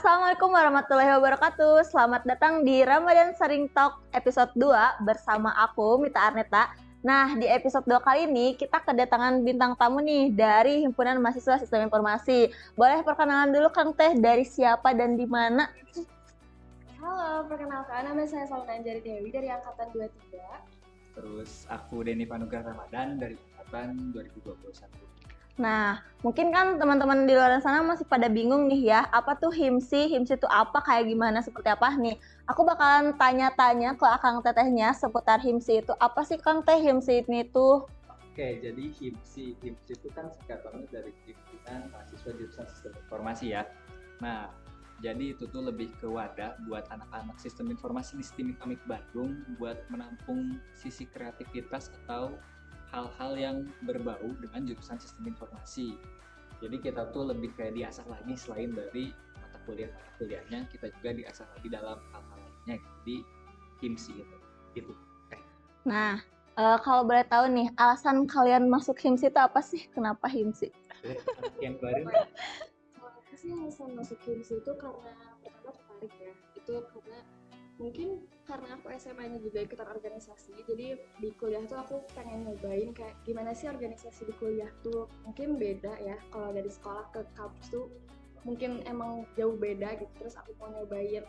Assalamualaikum warahmatullahi wabarakatuh. Selamat datang di Ramadan Sharing Talk episode 2 bersama aku Mita Arneta. Nah, di episode 2 kali ini kita kedatangan bintang tamu nih dari Himpunan Mahasiswa Sistem Informasi. Boleh perkenalan dulu Kang Teh, dari siapa dan di mana? Halo, perkenalkan nama saya Salma Anjari Dewi dari angkatan 23. Terus aku Denny Panugrah Ramadan dari angkatan 2021. Nah, mungkin kan teman-teman di luar sana masih pada bingung nih ya, apa tuh HIMSI? HIMSI itu apa, kayak gimana, seperti apa nih? Aku bakalan tanya-tanya ke Akang Tetehnya seputar HIMSI itu. Apa sih Kang Teh HIMSI ini tuh? Oke, jadi HIMSI itu kan singkatannya dari Himpunan Mahasiswa Jurusan Sistem Informasi ya. Nah, jadi itu tuh lebih ke wadah buat anak-anak sistem informasi di STIM Ikamik Bandung buat menampung sisi kreativitas atau hal-hal yang berbau dengan jurusan sistem informasi. Jadi kita tuh lebih kayak diasah lagi, selain dari mata kuliahnya, kita juga diasah lagi dalam hal-hal lainnya. Jadi HIMSI itu. Nah, kalau boleh tahu nih, alasan kalian masuk HIMSI itu apa sih? Kenapa HIMSI? Yang baru. Kalau aku sih alasan masuk HIMSI itu karena pertama tertarik ya. Itu karena mungkin karena aku SMA-nya juga ikutan organisasi, jadi di kuliah tuh aku pengen nyobain kayak gimana sih organisasi di kuliah tuh. Mungkin beda ya, kalau dari sekolah ke kampus tuh mungkin emang jauh beda gitu. Terus aku mau nyobain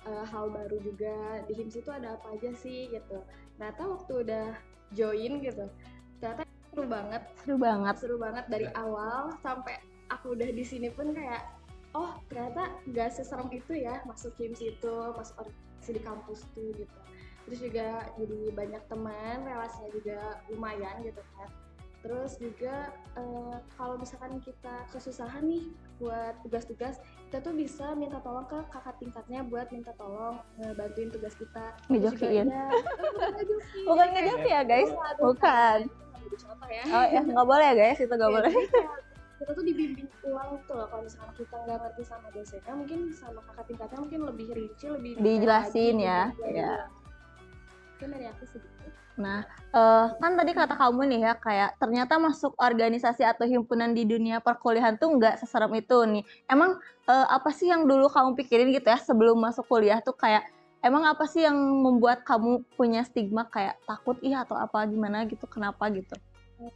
hal baru juga. Di HIMSI tuh ada apa aja sih gitu. Ternyata waktu udah join gitu, ternyata seru banget dari awal sampai aku udah di sini pun kayak oh ternyata gak seserem itu ya masuk HIMSI itu, masuk organisasi di kampus tuh gitu. Terus juga jadi banyak teman, relasinya juga lumayan gitu kan. Terus juga kalau misalkan kita kesusahan nih buat tugas-tugas, kita tuh bisa minta tolong ke kakak tingkatnya buat minta tolong ngebantuin tugas kita. Ngejokiin? Ya, Bukan ngejoki ya guys? Bukan. Contoh ya. Oh ya, nggak boleh ya guys, itu nggak boleh. Kita tuh dibimbing ulang tuh loh, kalau misalkan kita nggak ngerti sama dosennya, mungkin sama kakak tingkatnya mungkin lebih rinci, lebih dijelasin ya. Ya. Mungkin dari aku sih gitu. Nah, kan tadi kata kamu nih ya, kayak ternyata masuk organisasi atau himpunan di dunia perkuliahan tuh nggak seserem itu nih. Emang apa sih yang dulu kamu pikirin gitu ya sebelum masuk kuliah tuh, kayak emang apa sih yang membuat kamu punya stigma kayak takut atau apa gimana gitu, kenapa gitu?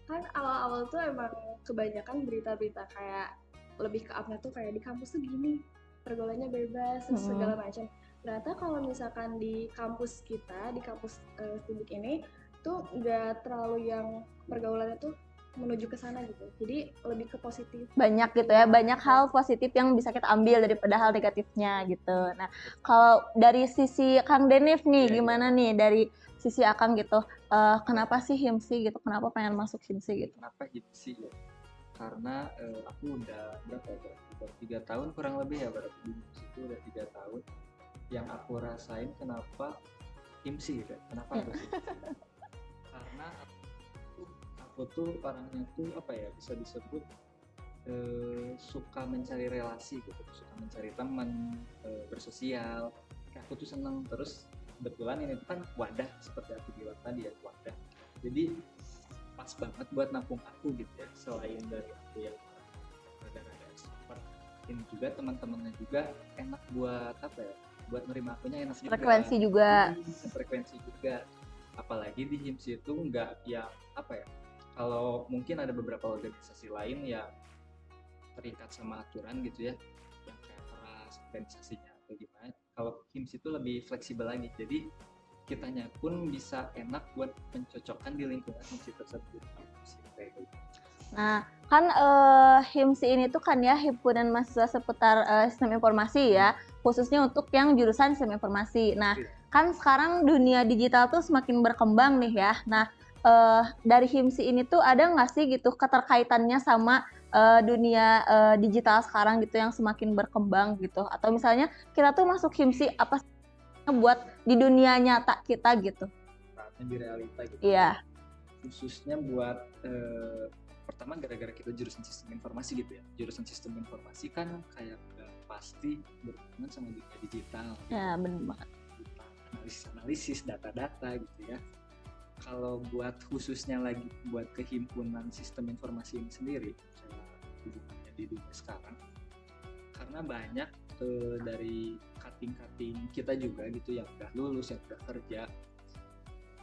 Kan awal-awal tuh emang kebanyakan berita-berita kayak lebih ke upnya tuh kayak di kampus tuh gini, pergaulannya bebas, segala macam. Ternyata kalau misalkan di kampus kita, di kampus Sibuk ini tuh nggak terlalu yang pergaulannya tuh menuju ke sana gitu. Jadi lebih ke positif. Banyak gitu ya, banyak hal positif yang bisa kita ambil daripada hal negatifnya gitu. Nah, kalau dari sisi Kang Denif nih, gimana nih dari sisi Akang gitu, kenapa sih HIMSI gitu, kenapa pengen masuk HIMSI gitu? Kenapa HIMSI ya? Karena aku udah berapa ya, udah 3 tahun kurang lebih ya, berarti di HIMSI itu udah 3 tahun. Yang aku rasain kenapa HIMSI gitu, kenapa harus HIMSI? Karena aku tuh orangnya tuh apa ya, bisa disebut suka mencari relasi gitu, suka mencari teman, bersosial. Aku tuh seneng. Terus kebetulan ini tuh kan wadah, seperti aku bilang tadi ya, wadah. Jadi pas banget buat nampung aku gitu ya. Selain dari aku yang rada-rada expert, ini juga teman-temannya juga enak buat apa ya, buat nerima akunya enak juga. Frekuensi juga. Apalagi di HIMSI itu nggak yang apa ya, kalau mungkin ada beberapa organisasi lain yang terikat sama aturan gitu ya, yang kayak keras organisasinya atau gimana. Kalau HIMSI itu lebih fleksibel lagi, jadi kitanya pun bisa enak buat mencocokkan di lingkungan HIMSI tersebut. Nah, kan HIMSI ini tuh kan ya himpunan mahasiswa seputar sistem informasi ya, khususnya untuk yang jurusan sistem informasi. Nah, kan sekarang dunia digital tuh semakin berkembang nih ya. Nah, dari HIMSI ini tuh ada nggak sih gitu keterkaitannya sama dunia digital sekarang gitu yang semakin berkembang gitu? Atau misalnya kita tuh masuk HIMSI apa sih buat di dunia nyata kita gitu? Di realita gitu. Iya. Khususnya buat pertama gara-gara kita jurusan sistem informasi gitu ya. Jurusan sistem informasi kan kayak pasti berhubungan sama dunia digital. Ya, benar banget. Analisis data-data gitu ya. Kalau buat khususnya lagi buat kehimpunan sistem informasi ini sendiri, hubungannya di dunia sekarang, karena banyak dari cutting kita juga gitu yang udah lulus, yang udah kerja,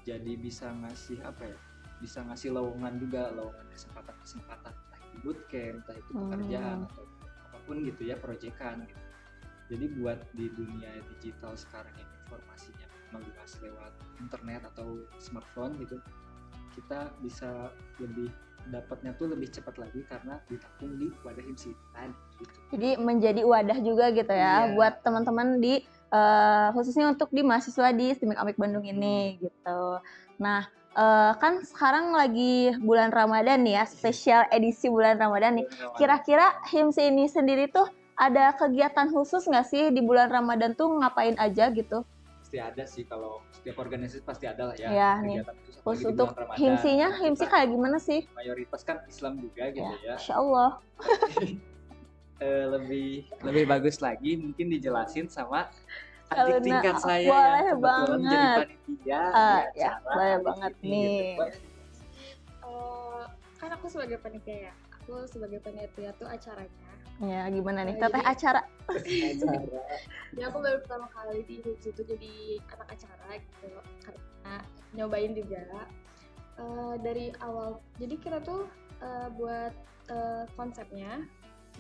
jadi bisa ngasih apa ya, bisa ngasih lowongan kesempatan entah itu bootcamp, entah itu pekerjaan atau apapun gitu ya, proyekan gitu. Jadi buat di dunia digital sekarang yang informasinya meluas lewat internet atau smartphone gitu, kita bisa lebih dapatnya tuh lebih cepat lagi karena ditampung di wadah HIMSI tadi gitu. Jadi menjadi wadah juga gitu ya buat teman-teman di khususnya untuk di mahasiswa di STIMIK Amik Bandung ini gitu. Nah, kan sekarang lagi bulan Ramadan nih ya, spesial edisi bulan Ramadan nih. Kira-kira HIMSI ini sendiri tuh ada kegiatan khusus nggak sih di bulan Ramadan tuh ngapain aja gitu? Pasti ada sih, kalau setiap organisasi pasti ada lah ya, Ya kegiatan nih. khusus Khusus apalagi di untuk bulan Ramadan. HIMSI-nya, Kita HIMSI kayak gimana sih? mayoritas kan Islam juga gitu ya. Masya Allah. Lebih bagus lagi mungkin dijelasin sama adik Kaluna, tingkat saya boleh yang kebetulan banget. jadi panitia di Ya, acara boleh di banget sini, nih. gitu. Kan aku sebagai panitia ya, aku sebagai panitia tuh acaranya. Ya, gimana nih? Jadi- Teteh acara. Ya aku baru pertama kali di HIMSI itu jadi anak acara gitu, karena nyobain juga dari awal. Jadi kita tuh buat konsepnya,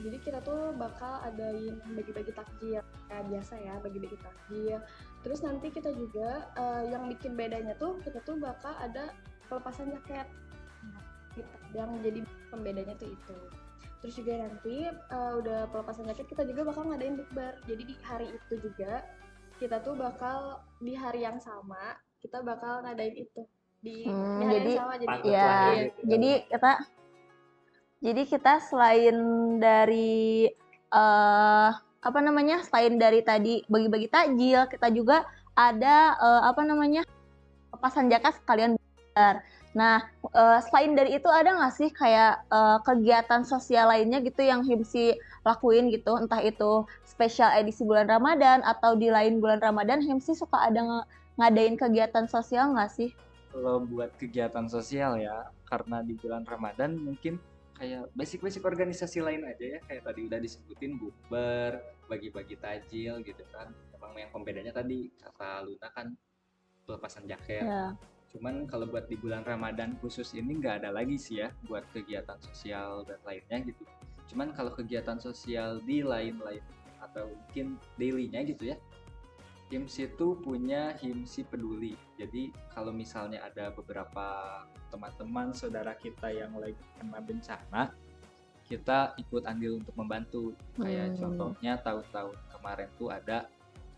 jadi kita tuh bakal adain bagi-bagi takjil kayak biasa ya, bagi-bagi takjil. Terus nanti kita juga yang bikin bedanya tuh kita tuh bakal ada pelepasan jaket gitu, yang jadi pembedanya tuh itu. Terus juga nanti udah pelepasan jaket kita juga bakal ngadain bukber. Jadi di hari itu juga kita tuh bakal di hari yang sama kita bakal ngadain itu di hari jadi yang sama. Jadi Patut ya, lah gitu. jadi kita selain dari apa namanya? Selain dari tadi bagi-bagi takjil, kita juga ada apa namanya? Pelepasan jaket sekalian bukber. Nah, selain dari itu ada nggak sih kayak kegiatan sosial lainnya gitu yang HIMSI lakuin gitu, entah itu spesial edisi bulan Ramadan atau di lain bulan Ramadan, HIMSI suka ada ngadain kegiatan sosial nggak sih? Kalau buat kegiatan sosial ya, karena di bulan Ramadan mungkin kayak basic-basic organisasi lain aja ya, kayak tadi udah disebutin bukber, bagi-bagi tajil gitu kan. Emang yang pembedanya tadi kata Luna kan pelepasan jaket. Ya. Cuman kalau buat di bulan Ramadan khusus ini nggak ada lagi sih ya buat kegiatan sosial dan lainnya gitu. Cuman kalau kegiatan sosial di lain-lain atau mungkin daily-nya gitu ya, HIMSI itu punya HIMSI Peduli. Jadi kalau misalnya ada beberapa teman-teman saudara kita yang lagi kena bencana, kita ikut andil untuk membantu. Kayak contohnya tahun-tahun kemarin tuh ada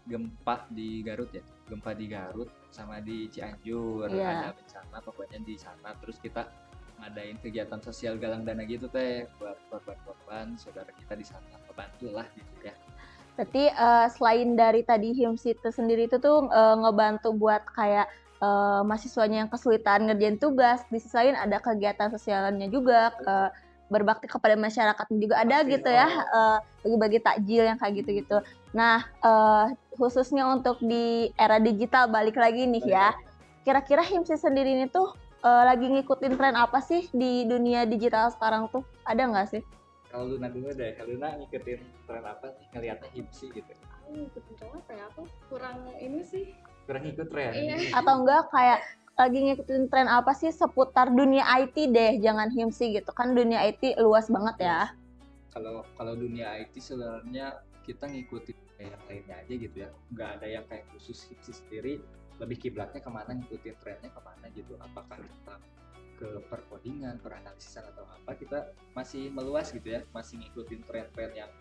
gempa di Garut ya, gempa di Garut sama di Cianjur, ada bencana pokoknya di sana. Terus kita ngadain kegiatan sosial galang dana gitu teh buat korban-korban saudara kita di sana, membantulah gitu ya. Berarti selain dari tadi HIMSI itu sendiri itu tuh ngebantu buat kayak mahasiswanya yang kesulitan ngerjain tugas, di sisi lain ada kegiatan sosialnya juga, berbakti kepada masyarakatnya juga ada Pasti, gitu ya, bagi-bagi takjil yang kayak gitu-gitu. Nah, khususnya untuk di era digital balik lagi nih ya, kira-kira HIMSI sendiri ini tuh lagi ngikutin tren apa sih di dunia digital sekarang tuh? Ada nggak sih? Kalau Luna dulu deh, kalau Luna ngikutin tren apa sih, ngeliatnya HIMSI gitu? aku ngikutin tren apa ya, aku kurang ini sih. Kurang ikut tren. Iya. Atau enggak kayak lagi ngikutin tren apa sih seputar dunia IT deh, jangan HIMSI gitu kan, dunia IT luas banget ya. Kalau dunia IT sebenarnya kita ngikutin kayak yang lainnya aja gitu ya, nggak ada yang kayak khusus HIMSI sendiri, lebih kiblatnya kemana, ngikutin trennya kemana gitu. Apakah kita ke perkodingan, peranalisisan atau apa, kita masih meluas gitu ya, masih ngikutin tren-tren yang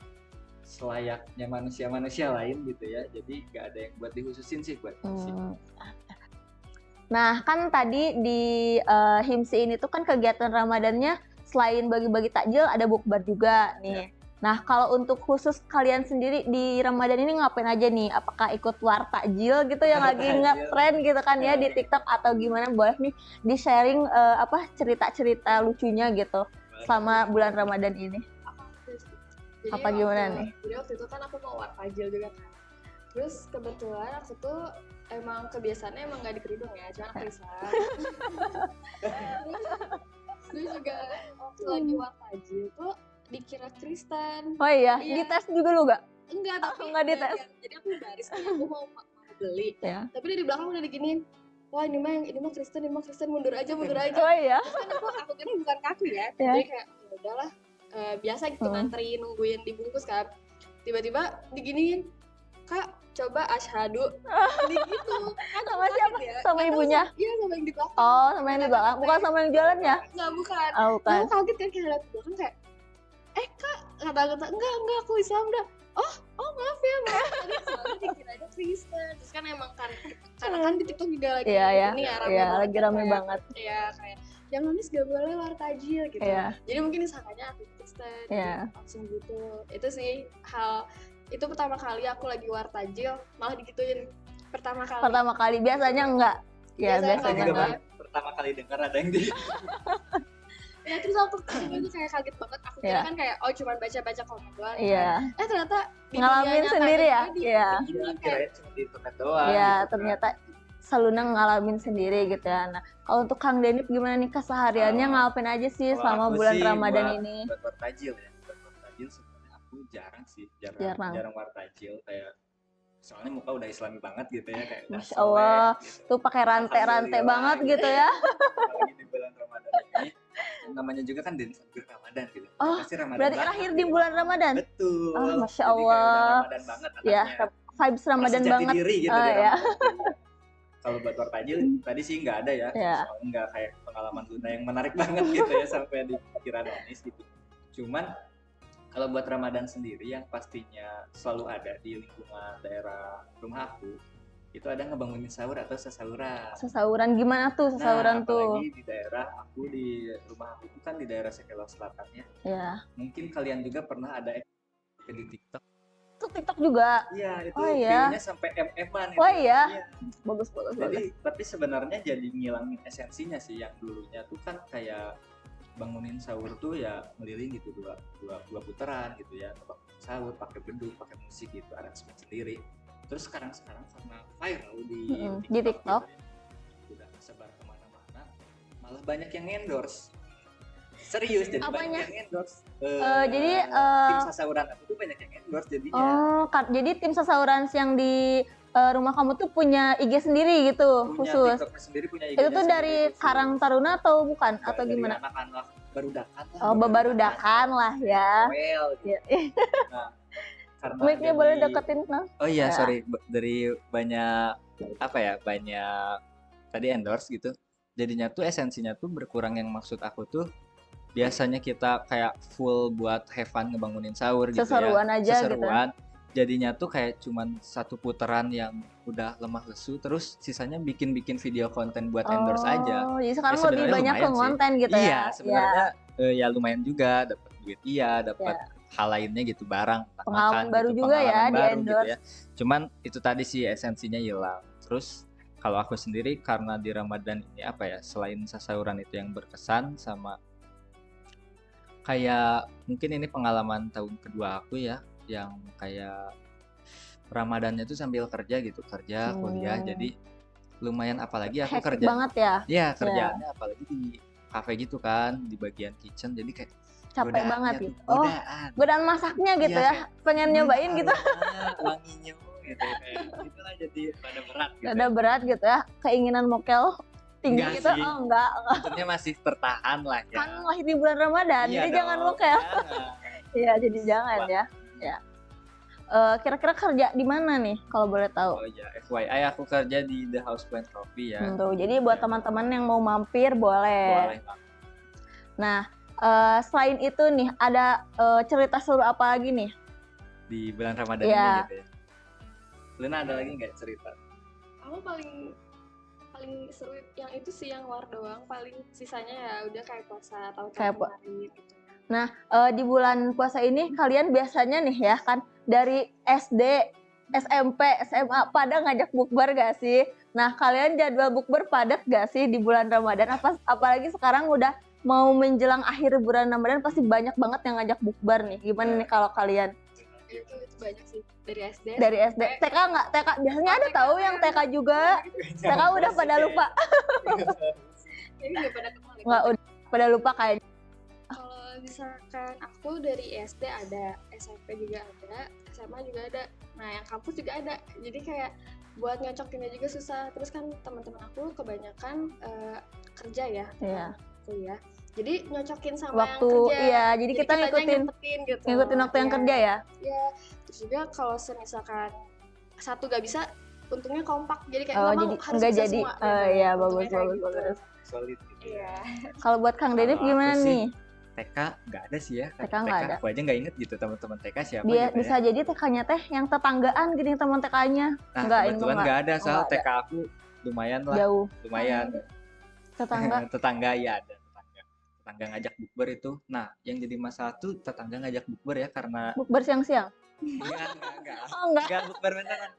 selayaknya manusia-manusia lain gitu ya. Jadi nggak ada yang buat dikhususin sih buat HIMSI. Nah, kan tadi di HIMSI ini tuh kan kegiatan Ramadannya selain bagi-bagi takjil ada bukber juga nih. Nah, kalau untuk khusus kalian sendiri di Ramadan ini ngapain aja nih? Apakah ikut war takjil gitu yang lagi nge-tren gitu kan ya di TikTok atau gimana? Boleh nih di-sharing cerita-cerita lucunya gitu selama bulan Ramadan ini. Jadi Apa gimana nih? Jadi waktu itu kan aku mau war tajil juga kan. Terus kebetulan aku tuh emang kebiasaannya emang gak di kerudung ya, cuma anak Islam. Terus juga waktu lagi war tajil tuh dikira Kristen. Oh iya, Iya. dites juga lu gak? enggak, tapi Enggak dites. jadi aku baris nih, aku mau beli, Ya. tapi dia di belakang udah diginiin, wah ini mah Kristen, mundur aja. Oh iya. Terus kan aku kan bukan kaku ya, Ya. jadi kayak ya udahlah, biasa gitu ngantri nungguin dibungkus kan, tiba-tiba diginiin, Kak coba asyhadu, gitu kan. Sama aku siapa? kaget ya. Sama Nggak tahu, ibunya? iya sama yang di belakang. Oh, sama yang di belakang. Bukan sama yang jualannya? Nggak, bukan. Oh, bukan. Aku kaget kan kayak liat belakang kayak, Kak, kata-kata enggak aku Islam dah. Oh maaf ya, tadi soalnya dikira aja Kristen. Terus kan emang karena kan di TikTok juga lagi Iya, ya. ini ya, rame Iya, banget lagi kan, rame kayak, banget. Iya, kayak yang nulis gak boleh wartajil gitu. Iya. Jadi mungkin disangkanya aku Kristen. Iya. Langsung gitu. Itu sih itu pertama kali aku lagi wartajil malah digituin pertama kali. Pertama kali, biasanya enggak. Ya, Biasanya biasanya enggak. enggak. Pertama kali dengar ada yang di Ya terus aku itu kayak kaget banget. Aku kira Iya. kan kayak oh baca komen doang. Iya. Ternyata di Ngalamin dunianya sendiri ya? kayak gini, Iya. begini, kayak kirain cuma di internet doang. Iya, gitu kan. ternyata Saluna ngalamin sendiri gitu ya. Nah, kalau untuk Kang Denip gimana nih kesehariannya Kalau- ngapain aja sih Kalau selama aku bulan sih Ramadan buat- ini? buat wartajil ya, buat wartajil sebenarnya aku jarang sih, Jarang. jarang wartajil kayak soalnya muka udah islami banget gitu ya kayak udah Masya soleh Allah, gitu. Tuh pakai rantai-rantai Alhamdulillah, banget gitu. gitu ya. Apalagi di bulan Ramadan ini namanya juga kan Desember Ramadan gitu. Oh, Pasti Ramadan Berarti banget lahir di gitu. bulan Ramadan. Betul. Ah, Masya Jadi kayak udah Allah. Ramadan banget Ya, anaknya. vibes Ramadan Merasa jati banget. diri gitu Ah, di ya. Ramadan. Kalau buat wartajil tadi sih nggak ada ya. Ya. Soalnya nggak kayak pengalaman Luna yang menarik banget gitu ya sampai di pikiran Onis gitu. Cuman kalau buat Ramadan sendiri yang pastinya selalu ada di lingkungan daerah rumah aku itu ada ngebangunin sahur atau sesahuran. Sesauran gimana tuh sesauran tuh? Apalagi di daerah aku di rumah aku itu kan di daerah Sekelor Selatan ya. Ya. Mungkin kalian juga pernah ada di TikTok. Itu TikTok juga. Iya, itu Oh, iya. view-nya sampai MM-an Oh, iya? Iya. Bagus. Jadi tapi sebenarnya jadi ngilangin esensinya sih yang dulunya tuh kan kayak bangunin sahur tuh ya ngeliling gitu dua putaran gitu ya, bangunin sahur pakai beduk, pakai musik gitu, aransemen sendiri. Terus sekarang karena viral Di TikTok. gitu ya, udah tersebar kemana-mana, malah banyak yang endorse. Serius, jadi Apanya? banyak yang endorse. Jadi, tim sasahuran aku tuh banyak yang endorse jadinya. Oh, jadi tim sesauran yang di rumah kamu tuh punya IG sendiri gitu, Punya khusus. TikToknya sendiri, punya Itu IG-nya tuh dari sendiri khusus. Karang Taruna atau bukan? Enggak, Atau dari gimana? anak-anak barudakan lah. Oh, barudakan lah ya. Well, gitu. Iya. Nah, karena Mic-nya boleh deketin, nah. Oh iya, Ya. sorry. Dari banyak banyak tadi endorse gitu. Jadinya tuh esensinya tuh berkurang, yang maksud aku tuh biasanya kita kayak full buat have fun ngebangunin sahur gitu Seseruan ya. aja gitu. Seseruan. Jadinya tuh kayak cuman satu putaran yang udah lemah lesu, terus sisanya bikin video konten buat endorse aja. Oh, jadi sekarang Ya, lebih sebenarnya banyak ke lumayan sih. konten gitu Iya, ya. sebenarnya ya lumayan juga, dapat duit dapat hal lainnya gitu, barang, Pengalaman makan baru gitu, juga ya, pengalaman di baru endorse. gitu ya. Cuman itu tadi sih esensinya hilang. Terus kalau aku sendiri karena di Ramadan ini selain sasahuran itu yang berkesan, sama kayak mungkin ini pengalaman tahun kedua aku ya, yang kayak Ramadannya tuh sambil kerja gitu, kuliah, jadi lumayan, apalagi aku Hektik kerja banget ya. ya kerjaannya apalagi di kafe gitu kan, di bagian kitchen, jadi kayak Capek godaannya banget tuh, gitu. Oh, godaan masaknya gitu Iya, ya. Pengen nyobain gitu. wanginya gitu kayak itulah, jadi pada berat gitu. Ada berat gitu ya. Keinginan mokel tinggi Enggak gitu. sih. Oh, enggak. Sebenarnya masih tertahan lah ya. Kan lahir di bulan Ramadan, Iya jadi jangan dong, mokel. jangan. Iya, jadi jangan Wah. ya. Ya. Kira-kira kerja di mana nih kalau boleh tahu? Oh iya, FYI aku kerja di The House Plant Coffee ya. Tuh, jadi buat teman-teman yang mau mampir boleh. Boleh banget. Nah, selain itu nih ada cerita seru apa lagi nih? Di bulan Ramadan Iya. ini gitu ya. Luna ada lagi nggak cerita? aku paling seru yang itu sih, yang war doang. Paling sisanya ya udah kayak puasa atau Kayak kemarin gitu. Di bulan puasa ini kalian biasanya nih ya kan dari SD, SMP, SMA pada ngajak bukber gak sih? Nah, kalian jadwal bukber padat gak sih di bulan Ramadan? Apalagi sekarang udah mau menjelang akhir bulan Ramadan, pasti banyak banget yang ngajak bukber nih. Gimana nih kalau kalian? Itu banyak sih dari SD. Dari SD, TK nggak? TK biasanya ada tahu yang TK juga. TK udah pada lupa. Jadi nggak pada kenal. Nggak, udah pada lupa kayak. Kalau misalkan aku dari SD ada, SMP juga ada, SMA juga ada, nah yang kampus juga ada. Jadi kayak buat nyocokinnya juga susah. Terus kan teman-teman aku kebanyakan kerja ya, Iya. kuliah. Jadi nyocokin sama Waktu yang kerja. iya, jadi kita kitanya ngikutin nyempetin gitu. waktu yang Iya. kerja ya. Ya, terus juga kalau misalkan satu gak bisa, untungnya kompak. Jadi kayak Oh, nggak mau jadi harus enggak bisa jadi. semua. Iya, Untungnya bagus kayak bagus gitu. bagus. Solid gitu. Iya. Kalau buat Kang Denip Kalau aku gimana sih, nih? TK nggak ada sih ya. TK nggak ada. Aku aja nggak inget gitu teman-teman TK siapa Dia gitu bisa ya. jadi TK-nya teh yang tetanggaan gini teman TK-nya. Nah Nggak, ini kebetulan mah nggak ada, nggak soal ada. TK aku lumayan lah, Jauh. lumayan. Tetangga. Tetangga ya ada tetangga ngajak bukber itu. Nah yang jadi masalah tuh tetangga ngajak bukber ya karena Bukber siang-siang. enggak. Oh, enggak. Enggak bukber beneran,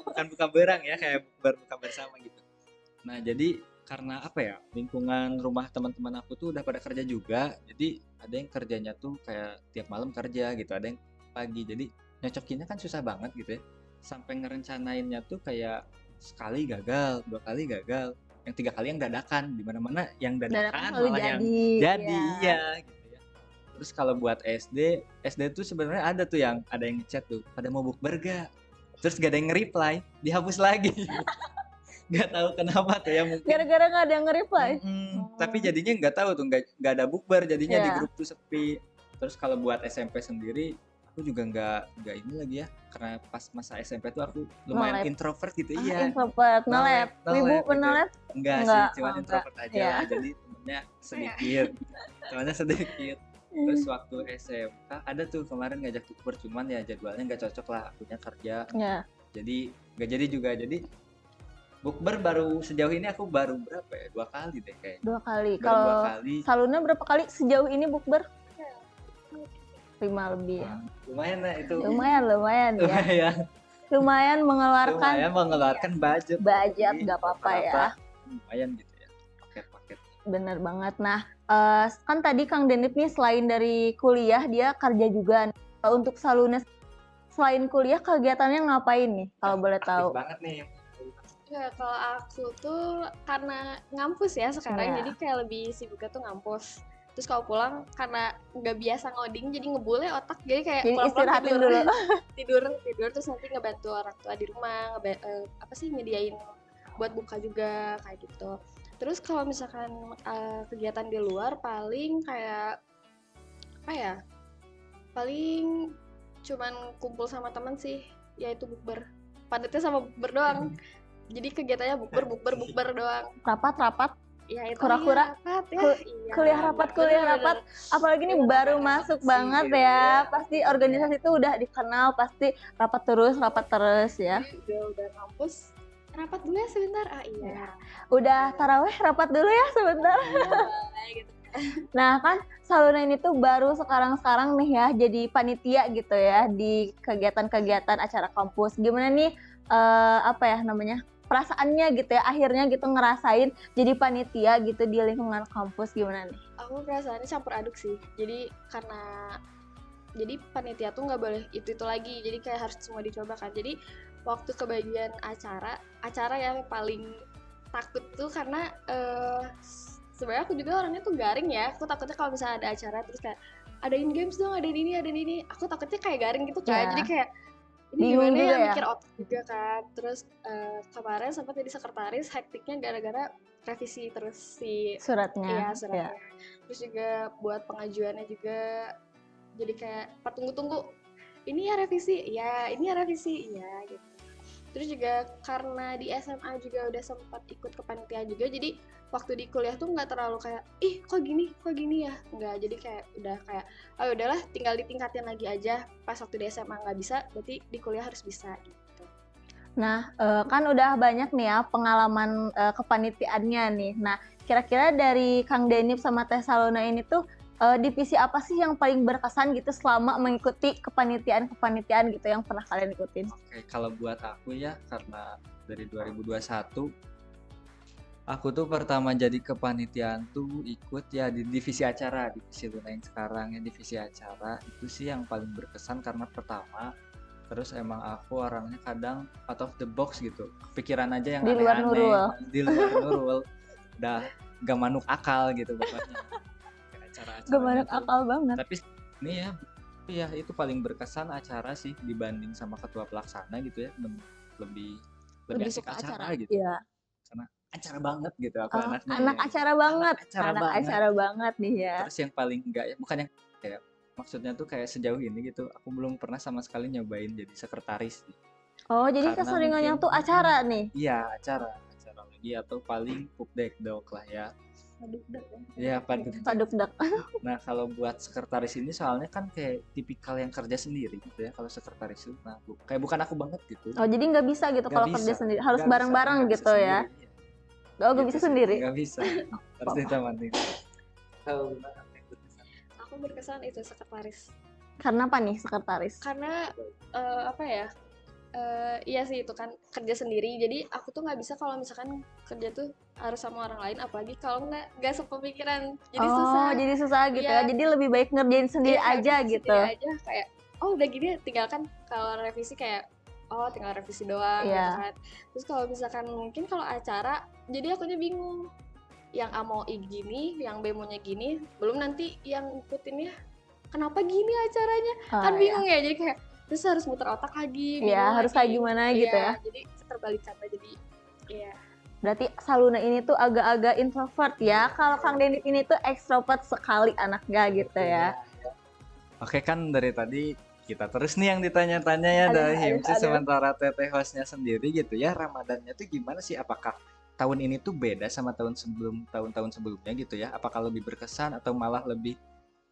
bukan buka barang ya, kayak bukber buka bersama gitu. Nah jadi karena apa ya, lingkungan rumah teman-teman aku tuh udah pada kerja juga, jadi ada yang kerjanya tuh kayak tiap malam kerja gitu, ada yang pagi, jadi nyocokinnya kan susah banget gitu ya, sampai ngerencanainnya tuh kayak sekali gagal, 2 kali gagal, yang 3 kali yang dadakan, di mana-mana yang Dadakan dadakan selalu malah yang jadi. iya gitu ya. Terus kalau buat SD tuh sebenarnya ada tuh yang ada yang ngechat tuh, pada mau bukber gak? Terus gak ada yang nge-reply, dihapus lagi. Gak tahu kenapa tuh ya, mungkin. Gara-gara nggak ada yang nge-reply. Tapi jadinya nggak tahu tuh, nggak ada bukber, jadinya di Iya. grup tuh sepi. Terus kalau buat SMP sendiri, aku juga nggak ini lagi ya, karena pas masa SMP tuh aku lumayan Nolep. introvert gitu, Ah, iya. introvert, nolep. Nolep Ibu gitu. penolep. Enggak sih, Enggak, cuman oh, introvert aja Iya. lah, jadi temennya sedikit. Temennya sedikit. Terus waktu SMK ada tuh kemarin ngajak bukber, cuman ya jadwalnya nggak cocok lah, akunya kerja. Ya. Jadi nggak jadi juga, jadi bukber baru sejauh ini aku baru berapa ya, 2 kali deh kayaknya. 2 kali. Baru 2 Kalau kali. Saluna berapa kali sejauh ini bukber? 5 lebih ya. Lumayan lah itu. Lumayan ya. Lumayan. Lumayan mengeluarkan Lumayan mengeluarkan budget. budget, Jadi, nggak apa-apa ya. Lumayan gitu ya. Paket-paket. Bener banget. Nah, kan tadi Kang Denip nih selain dari kuliah dia kerja juga. Untuk Saluna selain kuliah kegiatannya ngapain nih kalau boleh Aktif tahu? banget nih. Ya, kalau aku tuh karena ngampus ya sekarang, Iya. jadi kayak lebih sibuknya tuh ngampus. Terus kalau pulang karena nggak biasa ngoding, jadi ngebule otak, jadi kayak Jadi pulang-pulang istirahatin tidur. dulu. tidur terus nanti ngebantu orang tua di rumah, nyediain buat buka juga kayak gitu. Terus kalau misalkan kegiatan di luar paling kayak apa ya? Paling cuman kumpul sama teman sih, yaitu bukber. Padatnya sama bukber doang. Jadi kegiatannya bukber doang. Rapat-rapat, Ya itu Kura-kura. iya, rapat ya. Ku- Iya, kuliah rapat. Apalagi nih Iya, baru rapat masuk sih, banget iya. ya. Pasti organisasi itu udah dikenal, pasti rapat terus ya. Jadi udah kampus, rapat dulu ya sebentar. Ah iya. Udah taraweh rapat dulu ya sebentar. Iya, boleh, gitu. Nah kan Saluna ini tuh baru sekarang nih ya jadi panitia gitu ya di kegiatan-kegiatan acara kampus. Gimana nih apa ya namanya perasaannya gitu ya akhirnya gitu ngerasain jadi panitia gitu di lingkungan kampus gimana nih? Aku perasaannya campur aduk sih. Jadi jadi panitia tuh nggak boleh itu lagi. Jadi kayak harus semua dicoba kan. Jadi waktu kebagian acara yang paling takut tuh karena sebenarnya aku juga orangnya tuh garing ya. Aku takutnya kalau misalnya ada acara terus kayak adain games dong, ada ini. Aku takutnya kayak garing gitu kan. Ya. Jadi kayak ini Bingung gimana juga ya, ya? mikir otak juga kan. Terus kemarin sempat jadi sekretaris, hektiknya gara-gara revisi terus si Suratnya. iya Ya. suratnya. Terus juga buat pengajuannya juga jadi kayak tunggu-tunggu. Ini ya revisi, iya gitu. Terus juga karena di SMA juga udah sempat ikut kepanitiaan juga, jadi waktu di kuliah tuh nggak terlalu kayak kok gini ya, nggak. Jadi kayak udah kayak oh udahlah tinggal ditingkatin lagi aja. Pas waktu di SMA nggak bisa, berarti di kuliah harus bisa gitu. Nah kan udah banyak nih ya pengalaman kepanitiaannya nih. Nah kira-kira dari Kang Denip sama Teh Saluna ini tuh divisi apa sih yang paling berkesan gitu selama mengikuti kepanitiaan gitu yang pernah kalian ikutin? Oke, kalau buat aku ya, karena dari 2021 aku tuh pertama jadi kepanitiaan tuh ikut ya di divisi acara, divisi Luna yang sekarang ya, divisi acara itu sih yang paling berkesan karena pertama, terus emang aku orangnya kadang out of the box gitu, pikiran aja yang Di luar aneh-aneh, Nurul. di luar Nurul, udah gak manuk akal gitu pokoknya. Mikir aja acara-acaranya Gak masuk tuh. akal banget. Tapi ini ya, iya itu paling berkesan acara sih dibanding sama ketua pelaksana gitu ya, lebih Lebih asik suka acara acara. gitu. Iya. Karena acara banget gitu aku Oh, anaknya anak ya. acara banget. Acara Anak banget. acara banget nih ya. Terus yang paling enggak ya, bukan yang kayak maksudnya tuh kayak sejauh ini gitu, aku belum pernah sama sekali nyobain jadi sekretaris sih. Oh, jadi Karena keseringannya mungkin tuh acara nih. iya acara lagi atau paling pupdekdok lah ya. Paduk-dak ya. Iya paduk. Padukdak. Nah kalau buat sekretaris ini soalnya kan kayak tipikal yang kerja sendiri gitu ya kalau sekretaris itu. Nah kayak bukan aku banget gitu. Oh, jadi nggak bisa gitu Nggak kalau bisa, kerja sendiri. Harus nggak bisa, bareng-bareng nggak bisa gitu ya. sendiri, iya. Oh, nggak Gitu bisa sih, sendiri. nggak bisa, harus ditemanin. Kalau gimana? Aku berkesan itu sekretaris. Karena apa nih sekretaris? Karena apa ya? Iya sih itu kan kerja sendiri. Jadi aku tuh nggak bisa kalau misalkan kerja tuh harus sama orang lain, apalagi kalau nggak sepemikiran. Jadi oh, susah. jadi susah gitu Iya. ya. Jadi lebih baik ngerjain sendiri Iya, aja sendiri gitu. aja kayak oh udah gini tinggalkan, kalau revisi kayak oh tinggal revisi doang Iya. gitu kan. Terus kalau misalkan mungkin kalau acara jadi akunya bingung, yang A mau gini, yang B maunya gini, belum nanti yang ngikutinnya kenapa gini acaranya, Oh, kan iya. bingung ya, jadi kayak terus harus muter otak lagi, Iya, bingung harus lagi. kayak gimana gitu Iya, ya. jadi keterbalikan lah, jadi iya. Berarti Saluna ini tuh agak-agak introvert ya. Kalau Kang Denif ini tuh ekstrovert sekali anaknya gitu ya. Oke kan dari tadi kita terus nih yang ditanya-tanya ya Aduh, dari aduh, Himsi, aduh. sementara Teteh hostnya sendiri gitu ya, Ramadannya tuh gimana sih? Apakah tahun ini tuh beda sama tahun-tahun sebelumnya gitu ya? Apakah lebih berkesan atau malah lebih,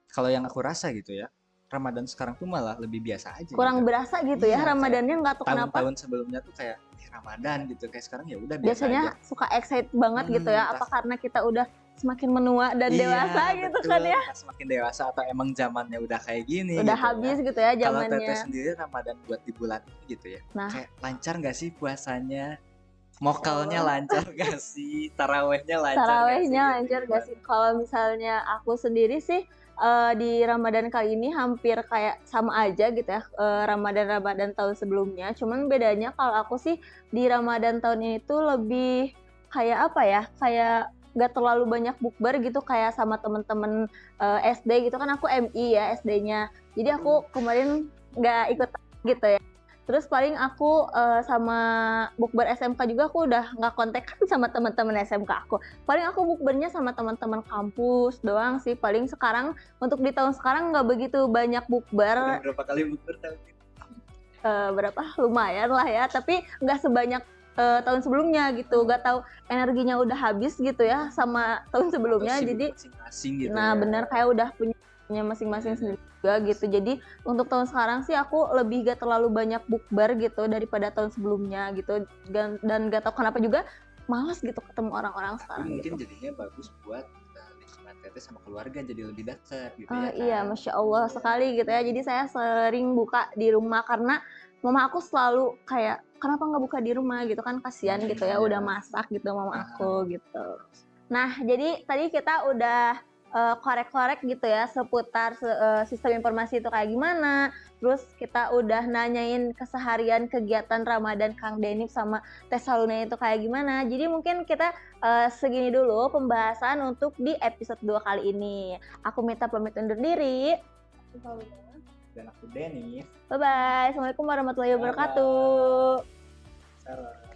kalau yang aku rasa gitu ya, Ramadan sekarang tuh malah lebih biasa aja Kurang gitu. berasa gitu ya Iya, Ramadannya, nggak tahu kenapa. Tahun-tahun sebelumnya tuh kayak Ramadan gitu, kayak sekarang ya udah biasa Biasanya aja. suka excited banget gitu ya. entah- Apa karena kita udah semakin menua dan Iya, dewasa gitu betul. kan ya. Entah semakin dewasa atau emang zamannya udah kayak gini Udah gitu habis ya. gitu ya Kalau Teteh zamannya. sendiri Ramadan buat di bulan ini gitu ya, Nah. kayak lancar gak sih puasanya? Mokalnya Allah. lancar gak sih? Tarawehnya lancar Tarawehnya gak lancar sih? gak sih? Kalau misalnya aku sendiri sih di Ramadan kali ini hampir kayak sama aja gitu ya, Ramadan tahun sebelumnya. Cuman bedanya kalau aku sih di Ramadan tahun ini tuh lebih kayak apa ya? Kayak gak terlalu banyak bukber gitu kayak sama temen-temen SD gitu kan, aku MI ya SD-nya. Jadi aku kemarin gak ikut gitu ya. Terus paling aku sama bukber SMK juga aku udah nggak kontak sama teman-teman SMK aku. Paling aku bukbernya sama teman-teman kampus doang sih. Paling sekarang untuk di tahun sekarang nggak begitu banyak bukber. Udah berapa kali bukber tahun ini? Berapa? Lumayan lah ya. Tapi nggak sebanyak tahun sebelumnya gitu. Nggak tahu energinya udah habis gitu ya sama tahun sebelumnya. Atau sibuk Jadi masing-masing gitu nah ya. benar kayak udah punya masing-masing sendiri juga gitu. Jadi untuk tahun sekarang sih aku lebih gak terlalu banyak bukber gitu daripada tahun sebelumnya gitu. Dan gak tahu kenapa juga malas gitu ketemu orang-orang Tapi sekarang mungkin gitu. jadinya bagus buat lingkungan Teteh sama keluarga jadi lebih dekat gitu Ah, ya kan? iya, Masya Allah sekali gitu ya. Jadi saya sering buka di rumah karena mama aku selalu kayak kenapa nggak buka di rumah gitu kan, kasihan gitu ya, Iya. udah masak gitu mama aku gitu. Nah jadi tadi kita udah korek-korek gitu ya seputar sistem informasi itu kayak gimana. Terus kita udah nanyain keseharian kegiatan Ramadan Kang Denif sama Teh Saluna itu kayak gimana. Jadi mungkin kita segini dulu pembahasan untuk di episode 2 kali ini. Aku minta pamit undur diri. Dan aku Denif. Bye-bye. Assalamualaikum warahmatullahi wabarakatuh. Salam.